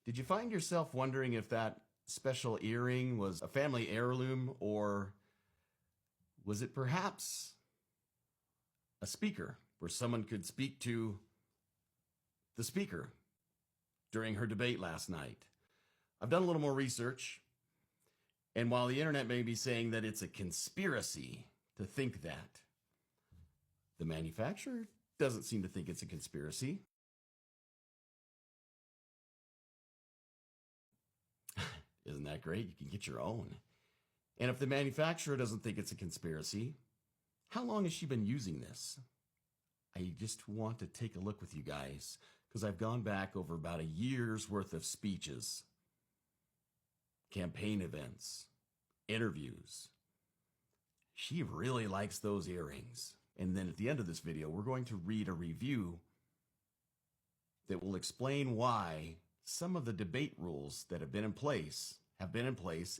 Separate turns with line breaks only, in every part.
Did you find yourself wondering if that special earring was a family heirloom, or was it perhaps a speaker where someone could speak to the speaker during her debate last night? I've done a little more research, and while the internet may be saying that it's a conspiracy to think that, the manufacturer doesn't seem to think it's a conspiracy. Isn't that great? You can get your own. And if the manufacturer doesn't think it's a conspiracy, how long has she been using this? I just want to take a look with you guys, because I've gone back over about a year's worth of speeches, campaign events, interviews. She really likes those earrings. And then at the end of this video, we're going to read a review that will explain why some of the debate rules that have been in place,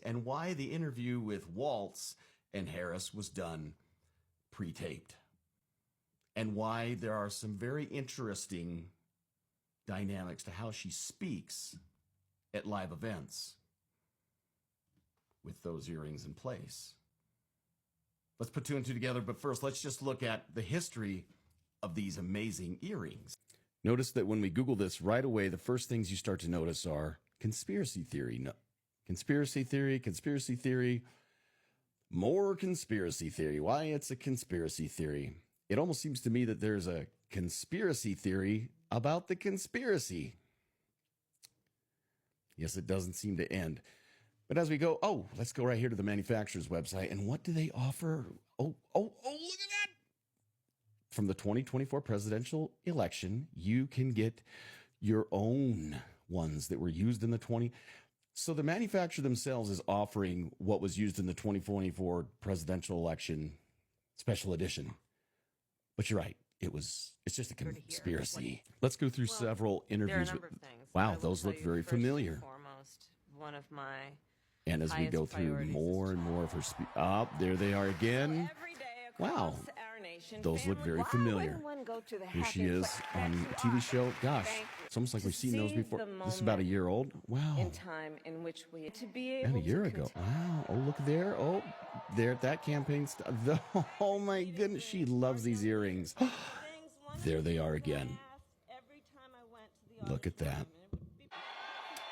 and why the interview with Waltz and Harris was done pre-taped, and why there are some very interesting dynamics to how she speaks at live events with those earrings in place. Let's put two and two together, but first let's just look at the history of these amazing earrings. Notice that when we Google this right away, the first things you start to notice are conspiracy theory. No, conspiracy theory, more conspiracy theory. Why it's a conspiracy theory? It almost seems to me that there's a conspiracy theory about the conspiracy. Yes, it doesn't seem to end. But as we go, let's go right here to the manufacturer's website. And what do they offer? Oh, look at that. From the 2024 presidential election, you can get your own ones that were used in the 20. So the manufacturer themselves is offering what was used in the 2024 presidential election special edition. But you're right. It's just a conspiracy. Let's go through several interviews. Wow, those look very familiar.
Foremost, one of my
and as we go through more and more of her speech, there they are again. Wow, those look very familiar. Here she is on a TV show. Gosh, it's almost like we've seen those before. This is about a year old. Wow.
In time in which we to be
and
able
a year ago. Wow. Oh, look there. Oh, there at that campaign stuff. Oh my goodness, she loves these earrings. There they are again. Look at that.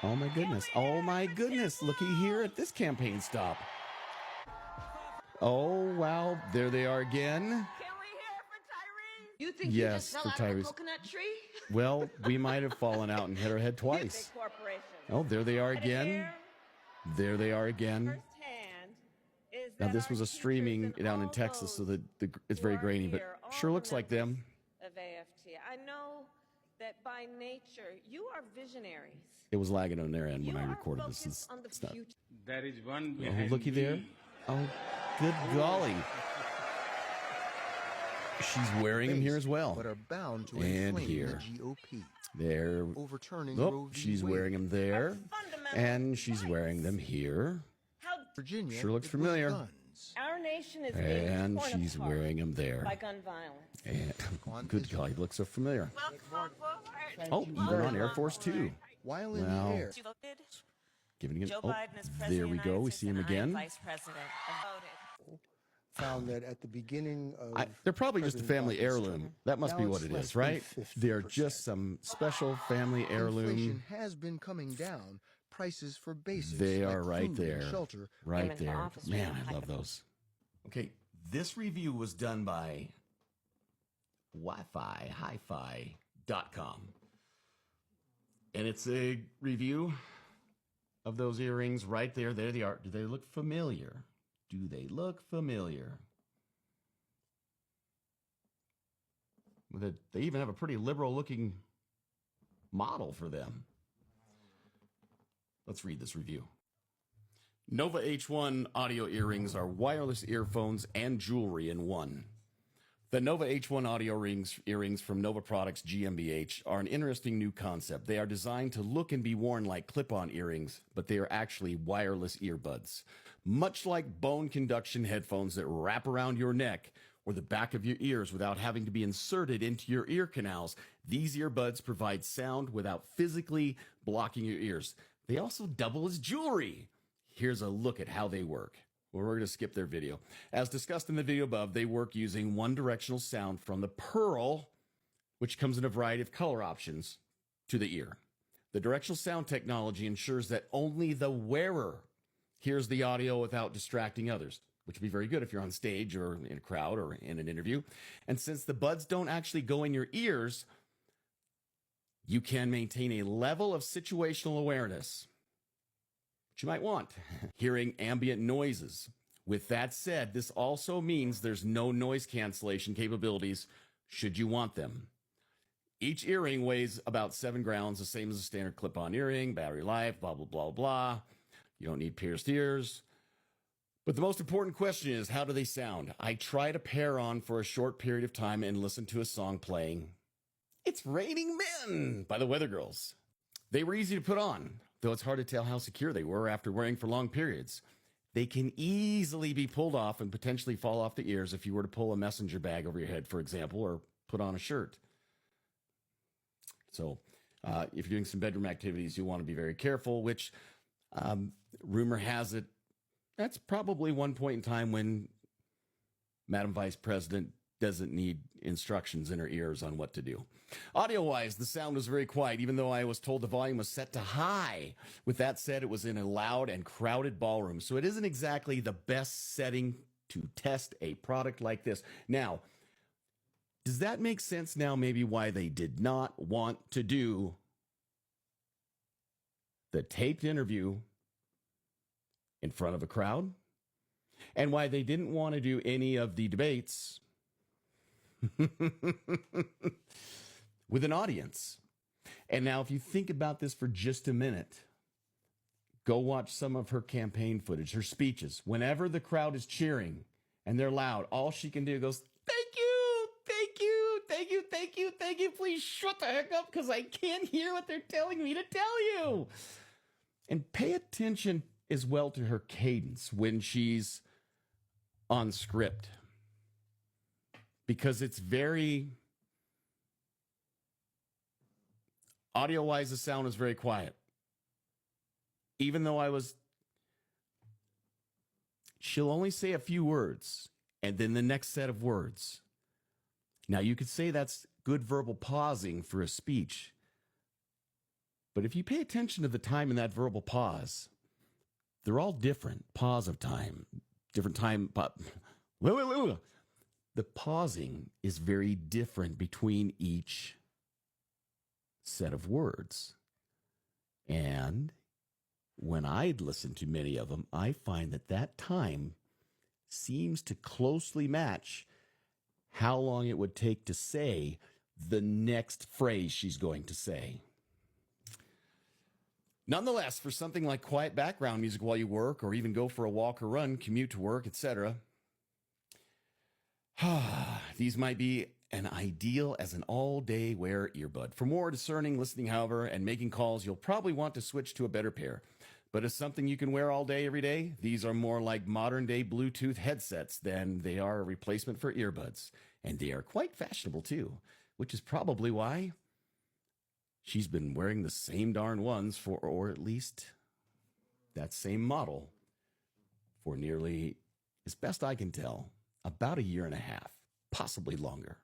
Oh my goodness. Oh my goodness. Looky here at this campaign stop. Oh, wow. There they are again.
Can we hear for Tyrese? You think
yes,
you just
for
fell out
Tyrese.
of the coconut tree?
Well, we might have fallen out and hit our head twice. Oh, there they are again. There they are again. Now, this was a streaming down in Texas, so that it's very grainy, but sure looks like them.
Of AFT. I know that by nature you are visionaries.
It was lagging on their end when I recorded this. It's not.
There is one.
Oh, looky there. Oh, good golly. She's wearing them here as well.
But are bound to
and here.
The GOP.
There.
Overturning Roe v.
She's
Wade.
wearing them there. And she's wearing them here.
Virginia
sure looks familiar.
Our nation is
and she's wearing them there.
By gun violence.
And good golly, it looks so familiar. Oh, even on Air Force Two.
While in the air.
Giving it. Oh, there we go. We see him again.
Vice President
Found that at the beginning of
they're probably just a family heirloom. That must be what it is, right? They're just some special family heirloom.
Inflation has been coming down. Prices for basics.
They
like
are right
food
there.
And shelter.
Right there. Man, I love those. Okay, this review was done by hifi.com. And it's a review of those earrings right there. There they are. Do they look familiar? Do they look familiar? They even have a pretty liberal-looking model for them. Let's read this review. Nova H1 audio earrings are wireless earphones and jewelry in one. The Nova H1 audio earrings from Nova Products GmbH are an interesting new concept. They are designed to look and be worn like clip-on earrings, but they are actually wireless earbuds. Much like bone conduction headphones that wrap around your neck, or the back of your ears without having to be inserted into your ear canals. These earbuds provide sound without physically blocking your ears. They also double as jewelry. Here's a look at how they work. Well, we're going to skip their video. As discussed in the video above, they work using one directional sound from the pearl, which comes in a variety of color options, to the ear. The directional sound technology ensures that only the wearer hears the audio without distracting others, which would be very good if you're on stage or in a crowd or in an interview. And since the buds don't actually go in your ears, you can maintain a level of situational awareness, which you might want, hearing ambient noises. With that said, this also means there's no noise cancellation capabilities should you want them. Each earring weighs about 7 grams, the same as a standard clip-on earring, battery life, blah, blah, blah, blah. You don't need pierced ears. But the most important question is, how do they sound? I tried a pair on for a short period of time and listened to a song playing "It's Raining Men" by the Weather Girls. They were easy to put on, though it's hard to tell how secure they were after wearing for long periods. They can easily be pulled off and potentially fall off the ears if you were to pull a messenger bag over your head, for example, or put on a shirt. So if you're doing some bedroom activities, you want to be very careful, which rumor has it, that's probably one point in time when Madam Vice President doesn't need instructions in her ears on what to do. Audio-wise, the sound was very quiet, even though I was told the volume was set to high. With that said, it was in a loud and crowded ballroom, so it isn't exactly the best setting to test a product like this. Now, does that make sense now maybe why they did not want to do the taped interview in front of a crowd? And why they didn't want to do any of the debates with an audience? And now if you think about this for just a minute, go watch some of her campaign footage, her speeches. Whenever the crowd is cheering and they're loud, all she can do goes, "Thank you, thank you, thank you, thank you, thank you. Please shut the heck up because I can't hear what they're telling me to tell you." And pay attention as well to her cadence when she's on script, because it's very audio-wise, the sound is very quiet. Even though she'll only say a few words and then the next set of words. Now you could say that's good verbal pausing for a speech, but if you pay attention to the time in that verbal pause, they're all different. Pause of time, different time. The pausing is very different between each set of words. And when I'd listen to many of them, I find that time seems to closely match how long it would take to say the next phrase she's going to say. Nonetheless, for something like quiet background music while you work, or even go for a walk or run, commute to work, etc., these might be an ideal as an all-day wear earbud. For more discerning listening, however, and making calls, you'll probably want to switch to a better pair. But as something you can wear all day, every day, these are more like modern-day Bluetooth headsets than they are a replacement for earbuds. And they are quite fashionable, too, which is probably why she's been wearing the same darn ones for, or at least that same model, for nearly, as best I can tell, about a year and a half, possibly longer.